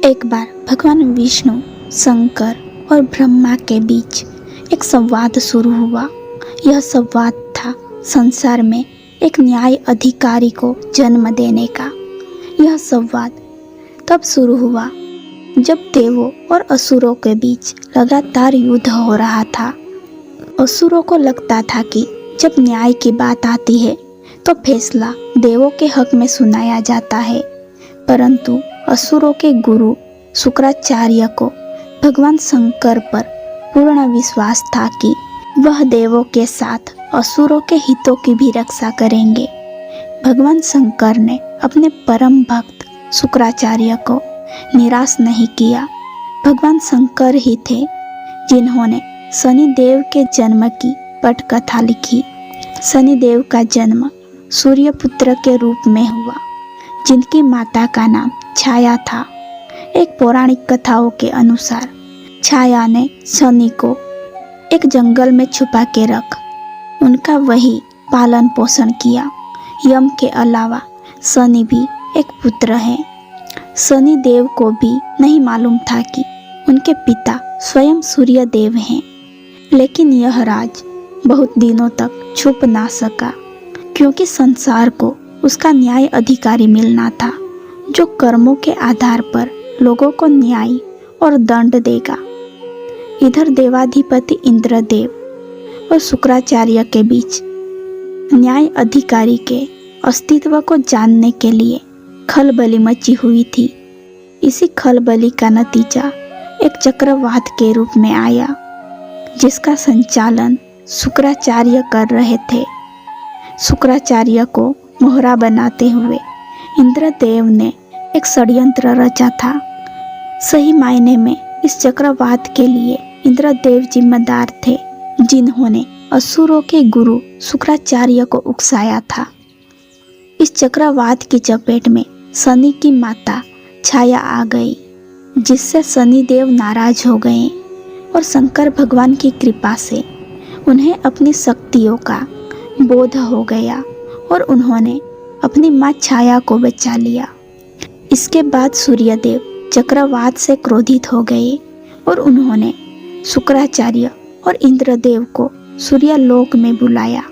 एक बार भगवान विष्णु, शंकर और ब्रह्मा के बीच एक संवाद शुरू हुआ। यह संवाद था संसार में एक न्याय अधिकारी को जन्म देने का। यह संवाद तब शुरू हुआ जब देवों और असुरों के बीच लगातार युद्ध हो रहा था। असुरों को लगता था कि जब न्याय की बात आती है तो फैसला देवों के हक में सुनाया जाता है, परंतु असुरों के गुरु शुक्राचार्य को भगवान शंकर पर पूर्ण विश्वास था कि वह देवों के साथ असुरों के हितों की भी रक्षा करेंगे। भगवान शंकर ने अपने परम भक्त शुक्राचार्य को निराश नहीं किया। भगवान शंकर ही थे जिन्होंने शनिदेव के जन्म की पटकथा लिखी। शनिदेव का जन्म सूर्यपुत्र के रूप में हुआ, जिनकी माता का नाम छाया था। एक पौराणिक कथाओं के अनुसार छाया ने शनि को एक जंगल में छुपा के रख उनका वही पालन पोषण किया। यम के अलावा शनि भी एक पुत्र है। शनि देव को भी नहीं मालूम था कि उनके पिता स्वयं सूर्य देव हैं, लेकिन यह राज बहुत दिनों तक छुप ना सका, क्योंकि संसार को उसका न्याय अधिकारी मिलना था, जो कर्मों के आधार पर लोगों को न्याय और दंड देगा। इधर देवाधिपति इंद्रदेव और शुक्राचार्य के बीच न्याय अधिकारी के अस्तित्व को जानने के लिए खलबली मची हुई थी। इसी खलबली का नतीजा एक चक्रवात के रूप में आया, जिसका संचालन शुक्राचार्य कर रहे थे। शुक्राचार्य को मोहरा बनाते हुए इंद्रदेव ने एक षड्यंत्र रचा था। सही मायने में इस चक्रवात के लिए इंद्रदेव जिम्मेदार थे, जिन्होंने असुरों के गुरु शुक्राचार्य को उकसाया था। इस चक्रवात की चपेट में शनि की माता छाया आ गई, जिससे शनिदेव नाराज हो गए और शंकर भगवान की कृपा से उन्हें अपनी शक्तियों का बोध हो गया और उन्होंने अपनी माँ छाया को बचा लिया। इसके बाद सूर्यदेव चक्रवात से क्रोधित हो गए और उन्होंने शुक्राचार्य और इंद्रदेव को सूर्यलोक में बुलाया,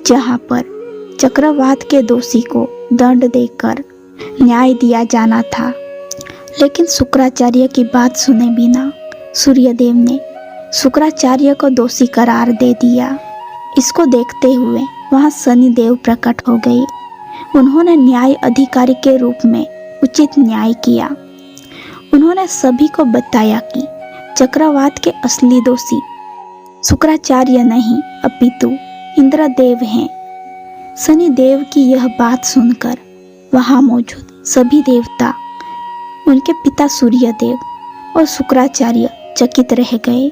जहाँ पर चक्रवात के दोषी को दंड देकर न्याय दिया जाना था। लेकिन शुक्राचार्य की बात सुने बिना सूर्यदेव ने शुक्राचार्य को दोषी करार दे दिया। इसको देखते हुए वहाँ शनिदेव प्रकट हो गए। उन्होंने न्याय अधिकारी के रूप में उचित न्याय किया। उन्होंने सभी को बताया कि चक्रवात के असली दोषी शुक्राचार्य नहीं अपितु इंद्रदेव हैं। शनिदेव की यह बात सुनकर वहाँ मौजूद सभी देवता, उनके पिता सूर्यदेव और शुक्राचार्य चकित रह गए।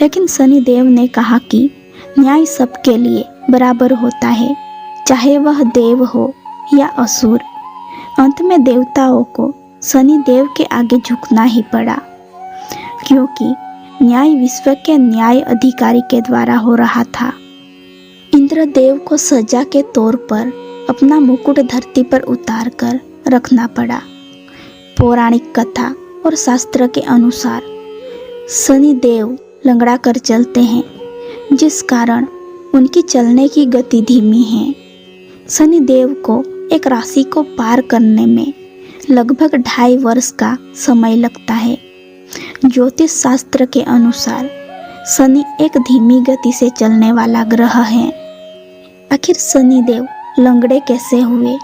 लेकिन शनिदेव ने कहा कि न्याय सबके लिए बराबर होता है, चाहे वह देव हो या असुर। अंत में देवताओं को शनिदेव के आगे झुकना ही पड़ा, क्योंकि न्याय विश्व के न्याय अधिकारी के द्वारा हो रहा था। इंद्रदेव को सजा के तौर पर अपना मुकुट धरती पर उतार कर रखना पड़ा। पौराणिक कथा और शास्त्र के अनुसार शनिदेव लंगड़ा कर चलते हैं, जिस कारण उनकी चलने की गति धीमी है। शनिदेव को एक राशि को पार करने में लगभग 2.5 वर्ष का समय लगता है। ज्योतिष शास्त्र के अनुसार शनि एक धीमी गति से चलने वाला ग्रह है। आखिर शनिदेव लंगड़े कैसे हुए,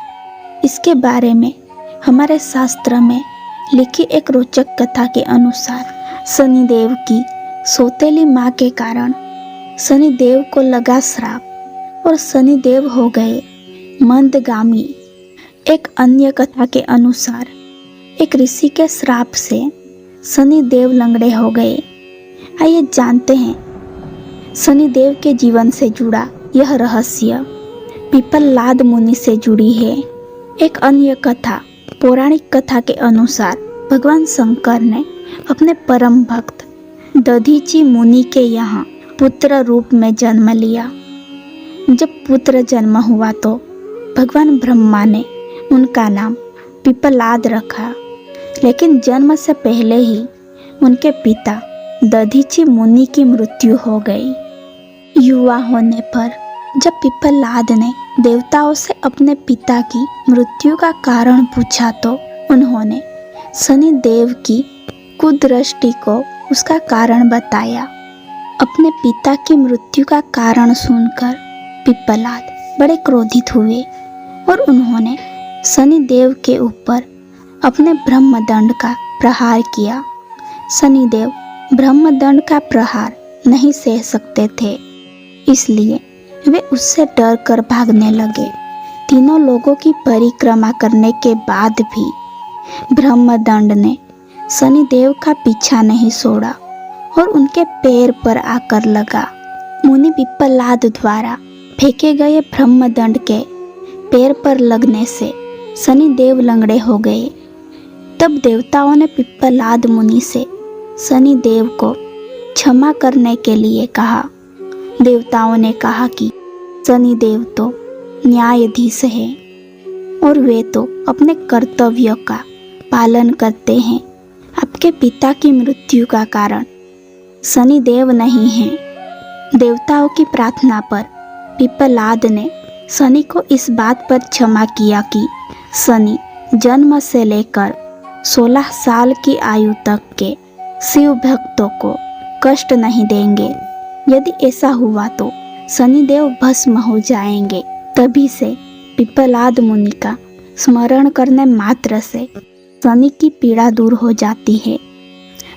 इसके बारे में हमारे शास्त्र में लिखी एक रोचक कथा के अनुसार शनिदेव की सौतेली माँ के कारण शनिदेव को लगा श्राप और शनिदेव हो गए मंदगामी। एक अन्य कथा के अनुसार एक ऋषि के श्राप से शनिदेव लंगड़े हो गए। आइए जानते हैं शनिदेव के जीवन से जुड़ा यह रहस्य पिप्पलाद मुनि से जुड़ी है। एक अन्य कथा पौराणिक कथा के अनुसार भगवान शंकर ने अपने परम भक्त दधीची मुनि के यहाँ पुत्र रूप में जन्म लिया। जब पुत्र जन्म हुआ तो भगवान ब्रह्मा ने उनका नाम पिप्पलाद रखा। लेकिन जन्म से पहले ही उनके पिता दधीची मुनि की मृत्यु हो गई। युवा होने पर जब पिप्पलाद ने देवताओं से अपने पिता की मृत्यु का कारण पूछा तो उन्होंने शनिदेव की कुदृष्टि को उसका कारण बताया। अपने पिता की मृत्यु का कारण सुनकर पिप्पलाद बड़े क्रोधित हुए और उन्होंने शनिदेव के ऊपर अपने ब्रह्मदंड का प्रहार किया। शनिदेव ब्रह्मदंड का प्रहार नहीं सह सकते थे, इसलिए वे उससे डर कर भागने लगे। तीनों लोगों की परिक्रमा करने के बाद भी ब्रह्मदंड ने शनिदेव का पीछा नहीं छोड़ा और उनके पैर पर आकर लगा। मुनि पिप्पलाद द्वारा फेंके गए ब्रह्मदंड के पैर पर लगने से शनिदेव लंगड़े हो गए। तब देवताओं ने पिप्पलाद मुनि से शनिदेव को क्षमा करने के लिए कहा। देवताओं ने कहा कि शनिदेव तो न्यायाधीश है और वे तो अपने कर्तव्यों का पालन करते हैं। आपके पिता की मृत्यु का कारण शनिदेव नहीं है। देवताओं की प्रार्थना पर पिप्पलाद ने शनि को इस बात पर क्षमा किया कि शनि जन्म से लेकर 16 साल की आयु तक के शिव भक्तों को कष्ट नहीं देंगे। यदि ऐसा हुआ तो शनिदेव भस्म हो जाएंगे। तभी से पिप्पलाद मुनि का स्मरण करने मात्र से शनि की पीड़ा दूर हो जाती है।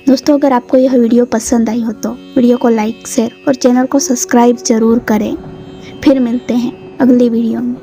दोस्तों, अगर आपको यह वीडियो पसंद आई हो तो वीडियो को लाइक, शेयर और चैनल को सब्सक्राइब जरूर करें। फिर मिलते हैं अगली वीडियो में।